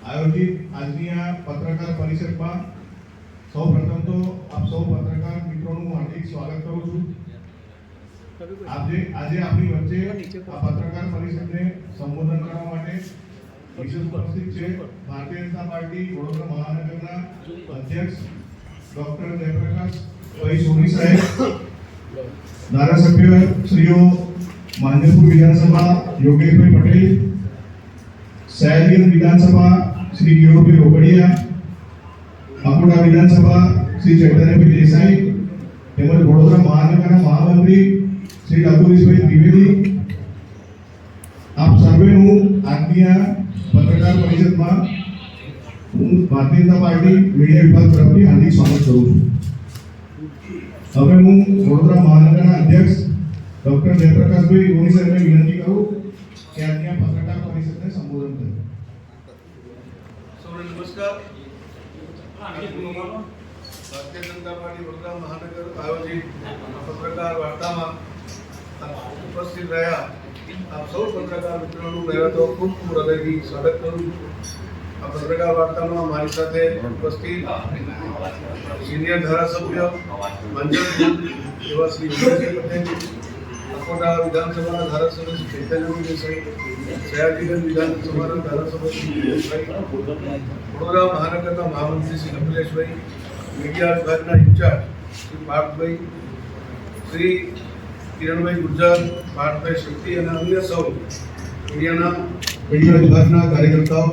આયોજિત આજની આ પત્રકાર પરિષદમાં સૌપ્રથમ તો આપ સૌ પત્રકાર મિત્રોનું હાર્દિક સ્વાગત કરું છું. આજે આપણી વચ્ચે આ પત્રકાર પરિષદને સંબોધન કરવા માટે વિશેષ ઉપસ્થિત છે ભારતીય જનતા પાર્ટી વડોદરા મહાનગરના અધ્યક્ષ ડોક્ટર જયપ્રકાશ ભાઈ સોની સાહેબ, ધારાસભ્ય શ્રીઓ માંજલપુર વિધાનસભા યોગેશભાઈ પટેલ, સયાજીગંજ વિધાનસભા શ્રી ગિયોભાઈ રોકડિયા, અકોટા વિધાનસભા શ્રી ચૈતન્યભાઈ દેસાઈ તેમજ વડોદરા મહાનગરના મહામંત્રી શ્રી અતુલેશભાઈ ત્રિવેદી, આપ સર્વેનું આજની આ પત્રકાર પરિષદમાં હું ભારતીય જનતા પાર્ટી મીડિયા વિભાગ તરફથી હાર્દિક સ્વાગત કરું છું. હવે હું વડોદરા મહાનગરના અધ્યક્ષ ડોક્ટર જયપ્રકાશભાઈ સોની સાહેબને વિનંતી કરું કે આજની આ પત્રકાર પરિષદને સંબોધન કરે. સૌને નમસ્કાર. ભારતીય જનતા પાર્ટી વડોદરા મહાનગર આયોજિત પત્રકાર વાર્તામાં ઉપસ્થિત રહ્યા આપ સૌ પત્રકાર મિત્રોનું પહેલા તો ખૂબ હૃદયથી સ્વાગત કરું છું. આ પત્રકાર વાર્તામાં મારી સાથે ઉપસ્થિત સિનિયર ધારાસભ્ય માંજલપુર એવા શ્રી વિજયભાઈ પટેલ, અકોટા વિધાનસભાના ધારાસભ્ય શ્રી ચૈતન્યભાઈ દેસાઈ, સયાજીગંજ વિધાનસભાના ધારાસભ્ય શ્રી ગિયોભાઈ, વડોદરા મહાનગરના મહામંત્રી શ્રી અતુલેશભાઈ, મીડિયા વિભાગના ઇન્ચાર્જ શ્રી પાર્થભાઈ, શ્રી કિરણભાઈ ગુર્જર, પાર્થભાઈ શક્તિ અને અન્ય સૌ મીડિયા વિભાગના કાર્યકર્તાઓ,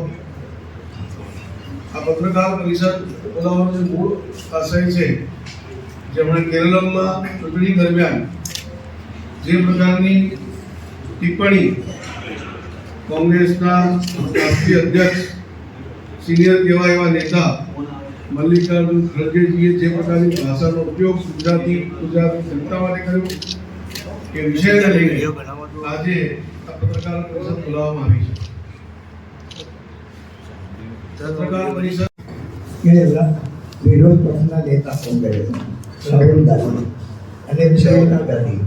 આ પત્રકાર પરિષદ બોલાવવાનો મૂળ આશય છે જેમણે કેરળમાં ચૂંટણી દરમિયાન જે પ્રકારની ટિપ્પણી કોંગ્રેસના રાષ્ટ્રીય અધ્યક્ષ સિનિયર કહેવાય એવા નેતા મલ્લિકાર્જુન ખડગેજીએ જે પ્રકારની ભાષાનો ઉપયોગ ગુજરાતી જનતા માટે કર્યો એ વિષયને લઈને આજે આ પત્રકાર પરિષદ બોલાવવામાં આવી છે. પત્રકાર પરિષદ વિરોધ પક્ષના નેતા કોંગ્રેસ રાહુલ ગાંધી અને પ્રિયંકા ગાંધી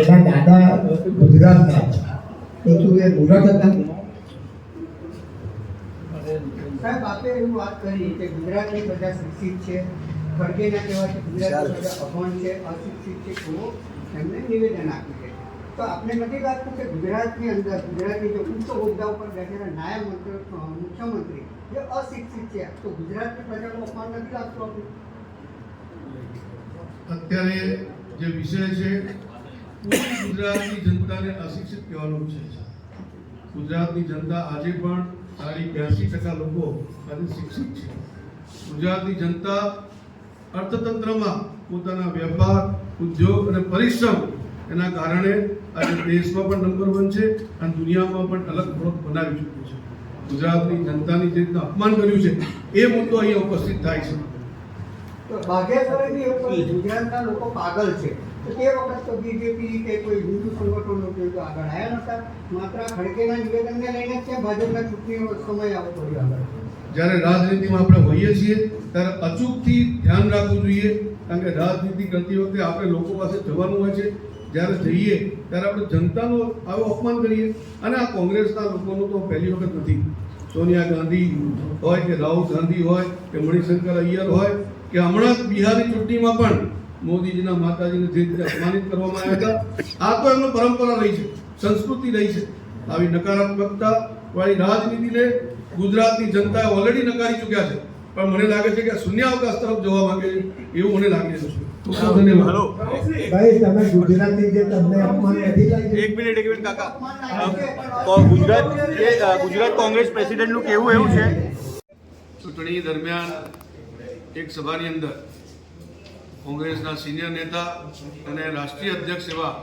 એના દાદા ગુજરાતના હતા, તો શું એ મૂરખ હતા? સાહેબ, આપે એવું વાત કરી કે ગુજરાતની પ્રજા શિક્ષિત છે, ખડગેના કહેવાય ગુજરાતની પ્રજા અભણ છે, અશિક્ષિત છે, એવું એમને નિવેદન આપ્યું છે. તો આપણે નથી લાગતું કે ગુજરાતની અંદર ગુજરાતની જે ઉચ્ચ હોદ્દા ઉપર બેઠેલા નાયબ મુખ્યમંત્રી જે અશિક્ષિત છે, તો ગુજરાતની પ્રજાનું અપમાન નથી લાગતું આપણું? અત્યારે જે વિષય છે પૂરી ગુજરાતની જનતાને અશિક્ષિત કહેવાનું છે. ગુજરાતની જનતા આજે પણ 82% લોકો આજે શિક્ષિત છે. ગુજરાતની જનતા અર્થતંત્રમાં પોતાના વેપાર, ઉદ્યોગ અને પરિશ્રમ એના કારણે આજે દેશમાં પણ નંબર 1 છે અને દુનિયામાં પણ અલગ ઓળખ બનાવી ચૂક્યું છે. ગુજરાતની જનતાની જે રીતના અપમાન કર્યું છે એ મુદ્દો અહીંયા ઉપસ્થિત થાય છે. તો ભાગ્યશ્વરીની ઉપર ગુજરાતના લોકો પાગલ છે, તો તે વખત તો બીજેપી કે કોઈ હિન્દુ સંગઠનો કે આગળ આવ્યા નતા, માત્ર ખડગેના નિવેદનને લઈને જ ભાજપના ચૂંટણીનો સમય આવ્યો પડ્યો આગળ. જ્યારે રાજનીતિમાં આપણે હોઈએ છીએ ત્યારે અચૂકથી ધ્યાન રાખવું જોઈએ, કારણ કે રાજનીતિ કરતી વખતે આપણે લોકો પાસે જવાનું હોય છે. જ્યારે જઈએ ત્યારે આપણે જનતાનું આવું અપમાન કરીએ અને આ કોંગ્રેસના લોકોનું તો પહેલી વખત નથી. સોનિયા ગાંધી હોય કે રાહુલ ગાંધી હોય કે મણિશંકર અય્યર હોય કે હમણાં બિહારની ચૂંટણીમાં પણ મોદીજીના માતાજીને જે રીતે અપમાનિત કરવામાં આવ્યા હતા, આ તો એમનો પરંપરા રહી છે, સંસ્કૃતિ રહી છે. આવી નકારાત્મકતા વાળી રાજનીતિને ગુજરાતની જનતાએ ઓલરેડી નકારી ચૂક્યા છે, પણ મને લાગે છે કે શૂન્યાવકાશ તરફ જવા માંગે છે એવું મને લાગી રહ્યું છે. ભાઈ, તમે ગુજરાતી જે તમને અપમાન નથી લાગ્યું? એક મિનિટ કાકા, ગુજરાત કોંગ્રેસ પ્રેસિડેન્ટનું કહેવું એવું છે ચૂંટણી દરમિયાન એક સભાની અંદર કોંગ્રેસના સિનિયર નેતા અને રાષ્ટ્રીય અધ્યક્ષ એવા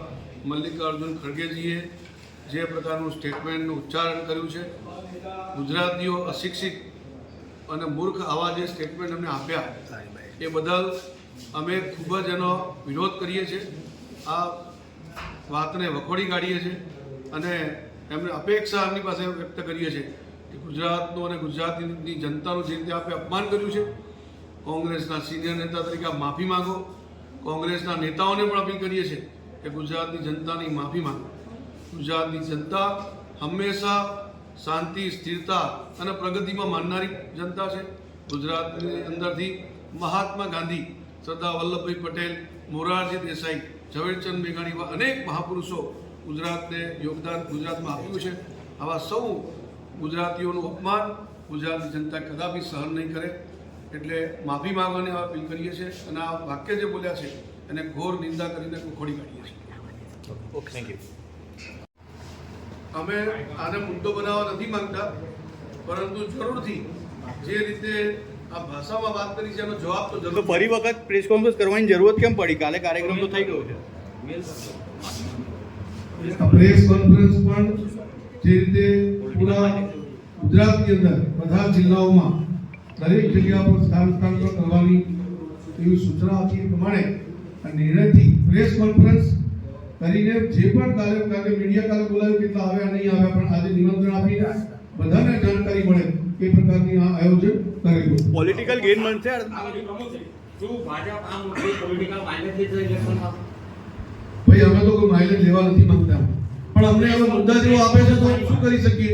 મલ્લિકાર્જુન ખડગેજીએ જે પ્રકારનું સ્ટેટમેન્ટનું ઉચ્ચારણ કર્યું છે, ગુજરાતીઓ અશિક્ષિત અને મૂર્ખ આવા જે સ્ટેટમેન્ટ અમને આપ્યા એ બદલ અમે ખૂબ જ એનો વિરોધ કરીએ છીએ. આ વાતને વખોડી કાઢીએ છીએ અને એમને અપેક્ષા એમની પાસે વ્યક્ત કરીએ છીએ કે ગુજરાતનું અને ગુજરાતની જનતાનું જે રીતે આપણે અપમાન કર્યું છે, કોંગ્રેસના સિનિયર નેતા તરીકે આપ માફી માગો કોંગ્રેસના નેતાઓને પણ અપીલ કરીએ છીએ કે ગુજરાતની જનતાની માફી માંગો. ગુજરાતની જનતા હંમેશા શાંતિ, સ્થિરતા અને પ્રગતિમાં માનનારી જનતા છે. ગુજરાતની અંદરથી મહાત્મા ગાંધી, સરદાર વલ્લભભાઈ પટેલ, મોરારજી દેસાઈ, ઝવેરચંદ મેઘાણી એવા અનેક મહાપુરુષો ગુજરાતને યોગદાન ગુજરાતમાં આપ્યું છે. આવા સૌ ગુજરાતીઓનું અપમાન ગુજરાતની જનતા કદાપી સહન નહીં કરે. એટલે માફી માંગવાની અપીલ કરીએ છીએ અને આ વાક્ય જે બોલ્યા છે એને ઘોર નિંદા કરીને ખોડી કાઢીએ છીએ. Okay, thank you. અમે આને મુદ્દો બનાવવા નથી માંગતા, પરંતુ જરૂરથી જે રીતે આ ભાષામાં વાત કરી છે એનો જવાબ તો તો જરૂર. ફરી વખત પ્રેસ કોન્ફરન્સ કરવાની જરૂરત કેમ પડી? કાલે કાર્યક્રમ તો થઈ ગયો છે. પ્રેસ કોન્ફરન્સ પણ જે રીતે પૂરા ગુજરાતની અંદર બધા જિલ્લાઓમાં દરેક જગ્યા પર સ્થાન પર કરવાની એવી સૂચના આપી એ પ્રમાણે આ નિર્ણયથી પ્રેસ કોન્ફરન્સ કરીને જે પણ કારણ કે મીડિયા કાલે બોલાવ્યું કેટલા આવ્યા નહીં આવ્યા, પણ આજે નિમંત્રણ આપી બધાને જાણકારી મળે એ પ્રકારની આ આયોજન કરેલું. પોલિટિકલ ગેઇન મળશે. ભાઈ અમે તો કોઈ માઇલેજ લેવા નથી માંગતા, પણ અમને હવે મુદ્દા જેવો આપે છે તો શું કરી શકીએ?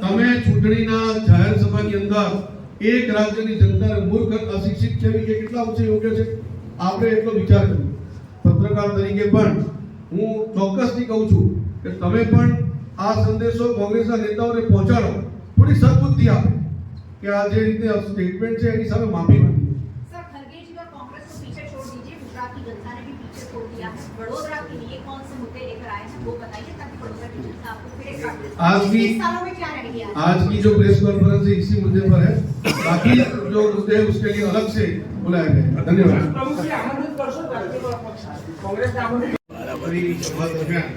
તમે ચૂંટણીના જાહેર સભાની અંદર એક રાજ્યની જનતાને મૂર્ખ, અશિક્ષિત કહેવી એ કેટલા ઊંચે યોગ્ય છે? આપણે એટલો વિચાર કર્યો. પત્રકાર તરીકે પણ હું ચોક્કસથી કહું છું કે તમે પણ આ સંદેશો કોંગ્રેસના નેતાઓને પહોંચાડો, થોડી સદબુદ્ધિ આપે કે આ જે રીતે સ્ટેટમેન્ટ છે એની સામે માફી માંગી. सर, खरगे जी और कांग्रेस को पीछे छोड़ दीजिए, गुजरात की जनता ने भी पीछे छोड़ दिया है. वडोदरा के लिए कौन से मुद्दे लेकर आए हैं वो बताइए, ताकि वडोदरा की जनता आपको फिर एक आज की 20 सालों में क्या रह गया? आज की जो प्रेस कॉन्फ्रेंस है इसी मुद्दे पर है, बाकी जो मुद्दे हैं उसके लिए अलग से बुलाया गया है. धन्यवाद. अभी सभा दरमियान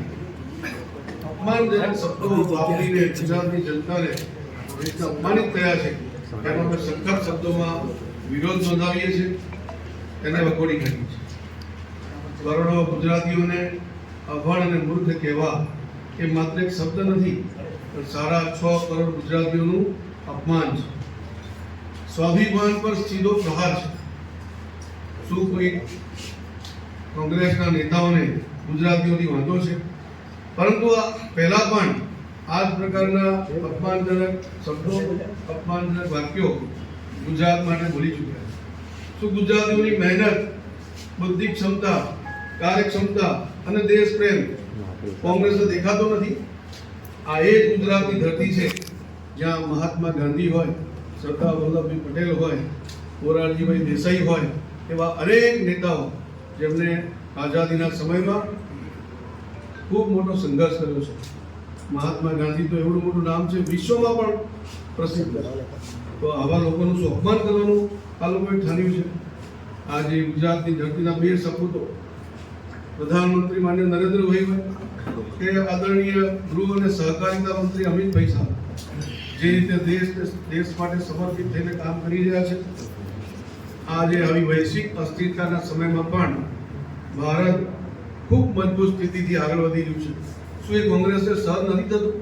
अपमानजनक शब्दों वापरीने ગુજરાતની જનતાને અપમાનિત કર્યા છે એનો અમે સખત શબ્દોમાં વિરોધ નોંધાવીએ છીએ, એને વખોડી કાઢીએ છીએ. કરોડો ગુજરાતીઓને અભણ અને મૂર્ખ કહેવા એ માત્ર એક શબ્દ નથી, પણ સારા 6 કરોડ ગુજરાતીઓનું અપમાન છે. સ્વાભિમાન પર સીધો પ્રહાર છે. શું કોઈ કોંગ્રેસના નેતાઓને ગુજરાતીઓની વાંધો છે? પરંતુ આ પહેલા પણ આ જ પ્રકારના અપમાનજનક શબ્દો, અપમાનજનક વાક્યો ગુજરાત માટે બોલી ચૂક્યા છે. શું ગુજરાતીઓની મહેનત, બુદ્ધિ ક્ષમતા, કાર્યક્ષમતા અને દેશ પ્રેમ કોંગ્રેસને દેખાતો નથી? આ એ જ ગુજરાતની ધરતી છે જ્યાં મહાત્મા ગાંધી હોય, સરદાર વલ્લભભાઈ પટેલ હોય, મોરારજીભાઈ દેસાઈ હોય એવા અનેક નેતાઓ જેમણે આઝાદીના સમયમાં ખૂબ મોટો સંઘર્ષ કર્યો છે. મહાત્મા ગાંધી તો એવડું મોટું નામ છે, વિશ્વમાં પણ પ્રસિદ્ધ છે. તો આવા લોકોનું શું અપમાન કરવાનું આ લોકોએ ઠાન્યું છે? આજે ગુજરાતની ધરતીના 2 સપૂતો પ્રધાનમંત્રી માન્ય નરેન્દ્રભાઈ હોય કે આદરણીય ગૃહ અને સહકારિતા મંત્રી અમિતભાઈ સાહેબ જે રીતે દેશ માટે સમર્પિત થઈને કામ કરી રહ્યા છે, આજે આવી વૈશ્વિક અસ્થિરતાના સમયમાં પણ ભારત ખૂબ મજબૂત સ્થિતિથી આગળ વધી રહ્યું છે. શું એ કોંગ્રેસને સહન નથી થતું?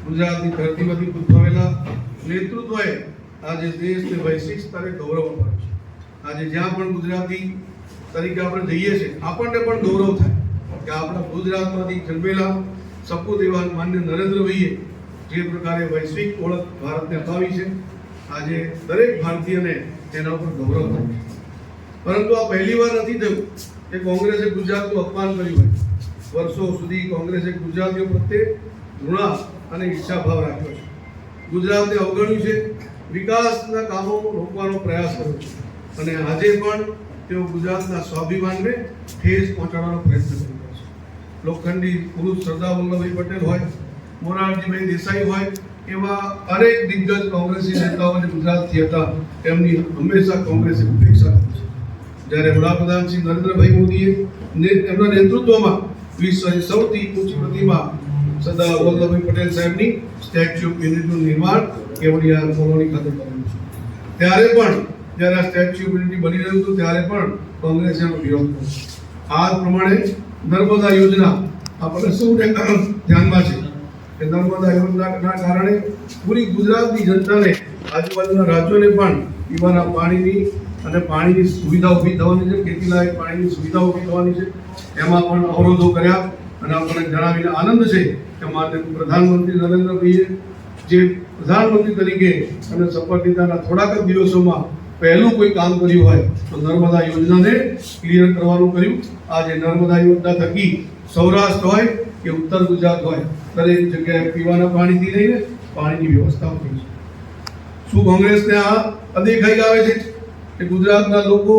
ગુજરાતની ધરતીમાંથી ઉદ્ભવેલા નેતૃત્વએ આજે દેશને વૈશ્વિક સ્તરે ગૌરવ અપાવ્યું છે. આજે જ્યાં પણ ગુજરાતી તરીકે આપણે જઈએ છીએ આપણને પણ ગૌરવ થાય કે આપણા ગુજરાતમાંથી જન્મેલા સપૂત એવા માન્ય નરેન્દ્રભાઈએ જે પ્રકારે વૈશ્વિક ઓળખ ભારતને અપાવી છે, આજે દરેક ભારતીયને તેના ઉપર ગૌરવ થાય છે. પરંતુ આ પહેલી વાર નથી થયું કે કોંગ્રેસે ગુજરાતનું અપમાન કર્યું હોય. વર્ષો સુધી કોંગ્રેસે ગુજરાતીઓ પ્રત્યે ઘૃણા અને ઈર્ષાભાવ રાખ્યો છે. ગુજરાતને અવગણ્યું છે, વિકાસના કામો રોકવાનો પ્રયાસ કર્યો છે અને આજે પણ તેઓ ગુજરાતના સ્વાભિમાનને ઠેસ પહોંચાડવાનો પ્રયત્ન કરી રહ્યા છે. લોખંડી પુરુષ સરદાર વલ્લભભાઈ પટેલ હોય, મોરારજીભાઈ દેસાઈ હોય એવા અનેક દિગ્ગજ કોંગ્રેસી નેતાઓ જે ગુજરાતથી હતા તેમની હંમેશા કોંગ્રેસે ઉપેક્ષા કરી છે. જ્યારે વડાપ્રધાન શ્રી નરેન્દ્રભાઈ મોદીએ એમના નેતૃત્વમાં વિશ્વની સૌથી ઊંચી પ્રતિમા સરદાર વલ્લભભાઈ પટેલ સાહેબની સ્ટેચ્યુ ઓફ યુનિટીનું નિર્માણ કેવડિયા કોલોની ખાતે કરેલું છે, ત્યારે પણ જ્યારે આ સ્ટેચ્યુ ઓફ યુનિટી બની રહ્યું હતું ત્યારે પણ કોંગ્રેસે એનો વિરોધ કર્યો. આ પ્રમાણે નર્મદા યોજના આપણને સૌને ધ્યાનમાં છે કે નર્મદા યોજનાના કારણે પૂરી ગુજરાતની જનતાને, આજુબાજુના રાજ્યોને પણ પીવાના પાણીની અને પાણીની સુવિધા ઊભી થવાની છે, ખેતીલાયક પાણીની સુવિધા ઊભી થવાની છે, એમાં પણ અવરોધો કર્યા. અને આપણને જણાવીને આનંદ છે કે માનનીય પ્રધાનમંત્રી નરેન્દ્રભાઈએ જે પ્રધાનમંત્રી તરીકે અને શપથ લીધાના થોડાક જ દિવસોમાં પહેલું કોઈ કામ કર્યું હોય તો નર્મદા યોજનાને ક્લિયર કરવાનું કર્યું. આજે નર્મદા યોજના થકી સૌરાષ્ટ્ર હોય કે ઉત્તર ગુજરાત હોય દરેક જગ્યાએ પીવાના પાણીથી લઈને પાણીની વ્યવસ્થાઓ થઈ છે. શું કોંગ્રેસને આ અદેખાઈ આવે છે કે ગુજરાતના લોકો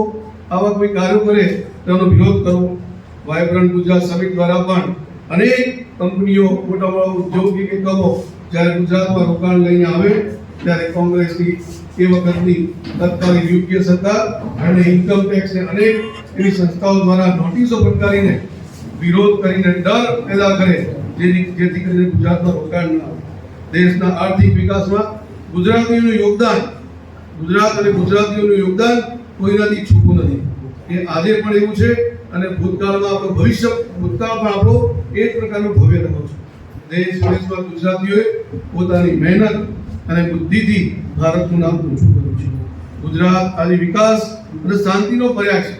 આવા કોઈ કાર્યો કરે તેનો વિરોધ કરવો? વાયબ્રન્ટ ગુજરાત સમિટ દ્વારા પણ અનેક કંપનીઓ, મોટા મોટા ઉદ્યોગિક એકમો જ્યારે ગુજરાતમાં રોકાણ લઈને આવે ત્યારે કોંગ્રેસની એ વખતની તત્કાલીન યુપીએ સરકાર અને ઇન્કમ ટેક્સને અનેક એવી સંસ્થાઓ દ્વારા નોટિસો ફટકારીને વિરોધ કરીને ડર પેદા કરે જેથી કરીને ગુજરાતમાં રોકાણ ન આવે. દેશના આર્થિક વિકાસમાં ગુજરાતીઓનું યોગદાન, ગુજરાત અને ગુજરાતીઓનું યોગદાન કોઈનાથી છૂપું નથી. એ આજે પણ એવું છે અને ભૂતકાળમાં આપણો ભૂતકાળ પણ આપણો એક પ્રકારનો ભવ્ય રહ્યો છે. દેશ વિદેશમાં ગુજરાતીઓએ પોતાની મહેનત અને બુદ્ધિથી ભારતનું નામ ઊંચું કર્યું છે. ગુજરાત આજે વિકાસ અને શાંતિનો પર્યાય છે.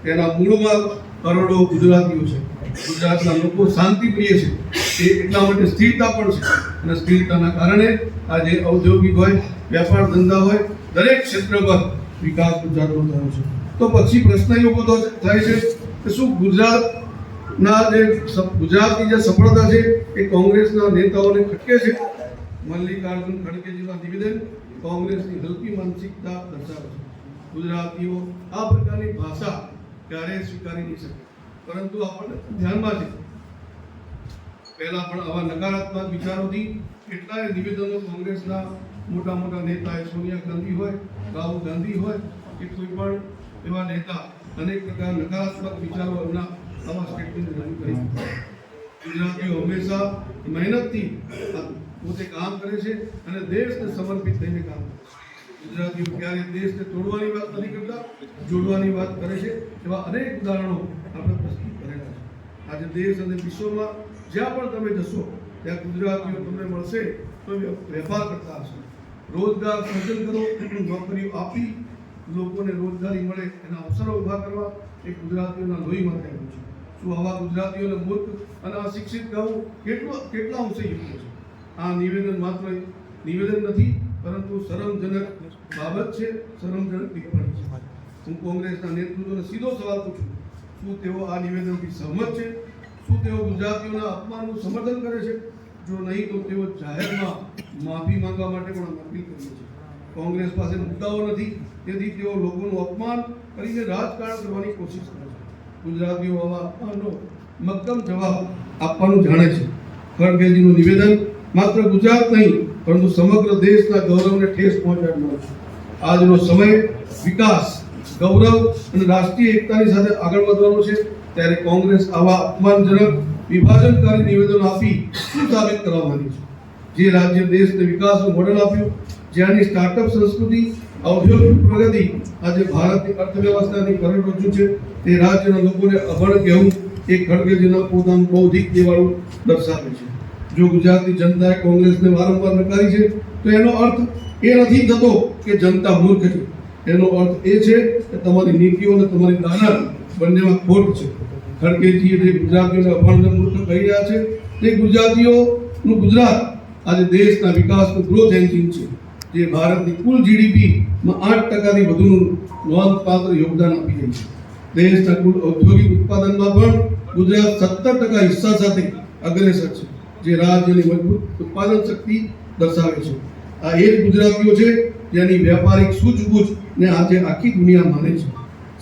તેના મૂળમાં કરોડો ગુજરાતીઓ છે. ગુજરાતના લોકો શાંતિપ્રિય છે. એ એટલા માટે સ્થિરતા પણ છે અને સ્થિરતાના કારણે આજે ઔદ્યોગિક હોય, વેપાર ધંધા હોય, દરેક ક્ષેત્ર પર વિકાસ ગુજરાતનો થયો છે. તો પછી પ્રશ્ન એ ઉભો થાય છે કે શું ગુજરાતની જે સફળતા છે એ કોંગ્રેસના નેતાઓને ખટકે છે? મલ્લિકાર્જુન ખડગે જેવા નિવેદન કોંગ્રેસની હલકી માનસિકતા દર્શાવે છે. ગુજરાતીઓ આ પ્રકારની ભાષા ક્યારેય સ્વીકારી નહીં શકે. પરંતુ આપણને ધ્યાનમાં છે પહેલા પણ આવા નકારાત્મક વિચારોથી કેટલાય નિવેદનો કોંગ્રેસના મોટા મોટા નેતા સોનિયા ગાંધી હોય, રાહુલ ગાંધી હોય કે કોઈ પણ એવા નેતા અનેક પ્રકાર નકારાત્મક વિચારો આવા સ્ટેટમેન્ટ રજૂ કરી. ગુજરાતીઓ હંમેશા મહેનતથી પોતે કામ કરે છે અને દેશને સમર્પિત થઈને કામ કરે છે. ગુજરાતીઓ ક્યારેય દેશને તોડવાની વાત નથી કરતા, જોડવાની વાત કરે છે. એવા અનેક ઉદાહરણો આપણે પ્રસ્તુત કરેલા છે. આજે દેશ અને વિશ્વમાં જ્યાં પણ તમે જશો ત્યાં ગુજરાતીઓ તમને મળશે તો વેપાર કરતા હશે. રોજગાર સર્જન કરો, નોકરીઓ આપી લોકોને રોજગારી મળે એના અવસરો ઊભા કરવા એ ગુજરાતીઓના લોહીમાં થયેલું છે. શું આવા ગુજરાતીઓને મૂર્ખ અને અશિક્ષિત કહેવું કેટલા અંશે યોગ્ય છે? આ નિવેદન માત્ર નિવેદન નથી પરંતુ શરમજનક બાબત છે, શરમજનક ટિપ્પણી છે. હું કોંગ્રેસના નેતૃત્વને સીધો સવાલ પૂછું, શું તેઓ આ નિવેદનથી સહમત છે? શું તેઓ ગુજરાતીઓના અપમાનનું સમર્થન કરે છે? જો નહીં તો તેઓ જાહેરમાં માફી માંગવા માટે પણ અપીલ કરીએ છીએ. કોંગ્રેસ પાસે મુદ્દાઓ નથી તેથી તેઓ લોકોનું અપમાન કરીને રાજકારણ કરવાની કોશિશ કરે છે. ગુજરાતીઓ આવા અપમાનનો મક્કમ જવાબ આપવાનું જાણે છે. ખડગેજીનું નિવેદન માત્ર ગુજરાત નહીં પરંતુ સમગ્ર દેશના ગૌરવને ઠેસ પહોંચાડનાર છે. આજનો સમય વિકાસ, ગૌરવ અને રાષ્ટ્રીય એકતાની સાથે આગળ વધવાનો છે. ત્યારે કોંગ્રેસ આવા અપમાનજનક વિભાજનકારી નિવેદનો આપી શું સાબિત કરવા માંગે છે? જે રાજ્ય દેશને વિકાસનું મોડેલ આપ્યું, જ્યાંની સ્ટાર્ટઅપ સંસ્કૃતિ, ઔદ્યોગિક પ્રગતિ આજે ભારતની અર્થવ્યવસ્થાની કરોડરજ્જુ છે, તે રાજ્યના લોકોને અભણ કહેવું એ ખડગેજીના પોતાનું બૌદ્ધિક દેવાળું દર્શાવે છે. જો ગુજરાતની જનતાએ કોંગ્રેસને વારંવાર નકારી છે તો એનો અર્થ એ નથી થતો કે જનતા મૂર્ખ છે. એનો અર્થ એ છે કે તમારી નીતિઓ અને તમારી દાનત બંનેમાં ખોટ છે. ખડગેજીએ જે ગુજરાતીઓને અભણને મૂર્ખ કહી રહ્યા છે તે ગુજરાતીઓનું ગુજરાત આજે દેશના વિકાસનું ગ્રોથ એન્જિન છે, જે ભારતની કુલ જીડીપીમાં 8%થી વધુનું નોંધપાત્ર યોગદાન આપી રહી છે. દેશના કુલ ઔદ્યોગિક ઉત્પાદનમાં પણ ગુજરાત 17% હિસ્સા સાથે અગ્રેસર છે, જે રાજ્યની મજબૂત ઉત્પાદન શક્તિ દર્શાવે છે. આ એ જ ગુજરાતીઓ છે જેની વ્યાપારિક સૂઝબૂઝને આજે આખી દુનિયા માને છે.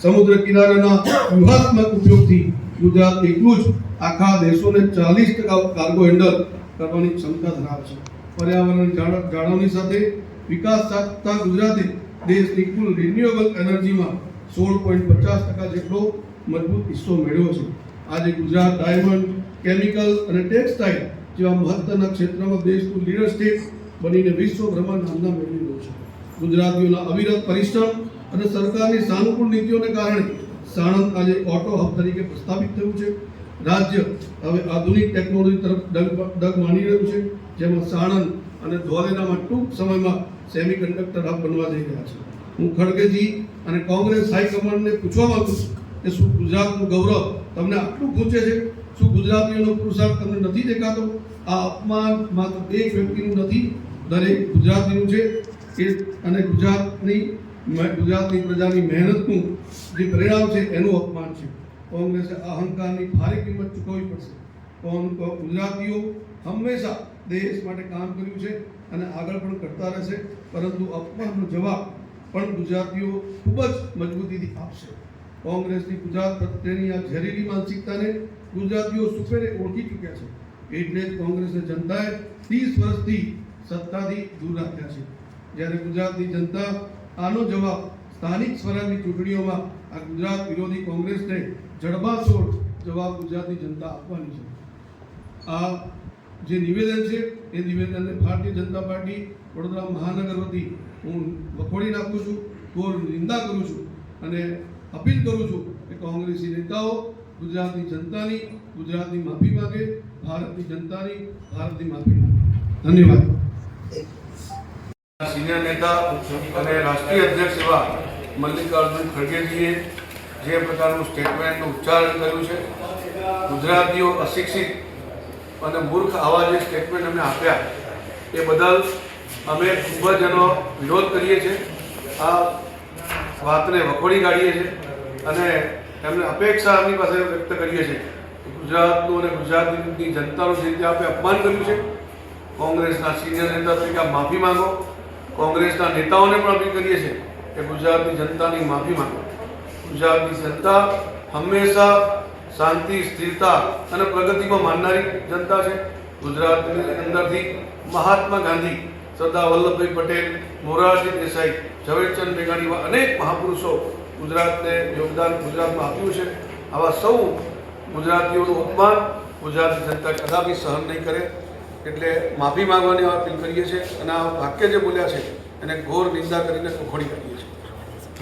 સમુદ્ર કિનારાના વ્યૂહાત્મક ઉપયોગથી ગુજરાત એટલું જ આખા દેશોને 40% કાર્ગો હેન્ડલ કરવાની ક્ષમતા ધરાવે છે. પર્યાવરણ જાળવણી સાથે વિકાસ સાધતા ગુજરાતે દેશની કુલ રિન્યુએબલ એનર્જીમાં 16.50% જેટલો મજબૂત હિસ્સો મેળવ્યો છે. આજે ગુજરાત ડાયમંડ, કેમિકલ અને ટેક્સટાઇલ જેવા મહત્વના ક્ષેત્રમાં દેશનું લીડર સ્ટેટ બનીને વિશ્વભરમાં નામના મેળવી રહ્યું છે. ગુજરાતીઓના અવિરત પરિશ્રમ અને સરકારની સાનુકૂળ નીતિઓને કારણે સાણંદ આજે ઓટો હબ તરીકે પ્રસ્થાપિત થયું છે. રાજ્ય હવે આધુનિક ટેકનોલોજી તરફ ડગ માંડી રહ્યું છે, જેમાં સાણંદ અને ધોલેરામાં ટૂંક સમયમાં સેમિકન્ડક્ટર હબ બનવા જઈ રહ્યા છે. હું ખડગેજી અને કોંગ્રેસ હાઈકમાન્ડને પૂછવા માંગુ છું કે શું ગુજરાતનું ગૌરવ તમને આટલું ખૂંચે છે? શું ગુજરાતીઓનો પુરુષાર્થ તમને નથી દેખાતો? આ અપમાન માત્ર એક વ્યક્તિનું નથી, દરેક ગુજરાતીનું છે અને ગુજરાતની પ્રજાની મહેનતનું જે પરિણામ છે એનું અપમાન છે. કોંગ્રેસે અહંકારની ભારે કિંમત ચૂકવવી પડશે. ગુજરાતીઓ હંમેશા દેશ માટે કામ કર્યું છે અને આગળ પણ કરતા રહેશે, પરંતુ અપમાનનો જવાબ પણ ગુજરાતીઓ ખૂબ જ મજબૂતીથી આપશે. કોંગ્રેસની ગુજરાત પ્રત્યેની આ ઝેરીલી માનસિકતાને ગુજરાતીઓ સુપેરે ઓળખી ચૂક્યા છે. એટલે જ કોંગ્રેસની જનતાએ 30 વર્ષથી સત્તાથી દૂર રાખ્યા છે. જ્યારે ગુજરાતની જનતા આનો જવાબ સ્થાનિક સ્વરાજની ચૂંટણીઓમાં આ ગુજરાત વિરોધી કોંગ્રેસને જડબાતોડ જવાબ ગુજરાતની જનતા આપવાની છે. આ જે નિવેદન છે એ નિવેદનને ભારતીય જનતા પાર્ટી વડોદરા મહાનગર વતી હું વખોડી નાખું છું, ઘોર નિંદા કરું છું અને અપીલ કરું છું કે કોંગ્રેસી નેતાઓ ગુજરાતની જનતાની ગુજરાતની માફી માંગે, ભારતની જનતાની ભારતની માફી માંગે. ધન્યવાદ. સિનિયર નેતા અને રાષ્ટ્રીય અધ્યક્ષ એવા મલ્લિકાર્જુન ખડગેજીએ જે પ્રકારનું સ્ટેટમેન્ટનું ઉચ્ચારણ કર્યું છે, ગુજરાતીઓ અશિક્ષિત અને મૂર્ખ આવા જે સ્ટેટમેન્ટ અમને આપ્યા એ બદલ અમે ખૂબ જ એનો વિરોધ કરીએ છીએ. આ વાતને વખોડી કાઢીએ છીએ અને એમને અપેક્ષા એમની પાસે વ્યક્ત કરીએ છીએ ગુજરાતનું અને ગુજરાતની જનતાનું જે રીતે આપણે અપમાન કર્યું છે, કોંગ્રેસના સિનિયર નેતા તરીકે માફી માંગો. કોંગ્રેસના નેતાઓને પણ અપીલ કરીએ છીએ કે ગુજરાતની જનતાની માફી માંગો. ગુજરાતની જનતા હંમેશા શાંતિ, સ્થિરતા અને પ્રગતિમાં માનનારી જનતા છે. ગુજરાતની અંદરથી મહાત્મા ગાંધી, સરદાર વલ્લભભાઈ પટેલ, મોરારજી દેસાઈ, ઝવેરચંદ મેઘાણી અનેક મહાપુરુષો ગુજરાતને યોગદાન ગુજરાતમાં આપ્યું છે. આવા સૌ ગુજરાતીઓનું અપમાન ગુજરાતની જનતા કદાપી સહન નહીં કરે. એટલે માફી માંગવાની અપીલ કરીએ છીએ અને આ વાક્ય જે બોલ્યા છે એને ઘોર નિંદા કરીને ખોડી કાઢીએ છીએ.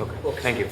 Okay, thank you.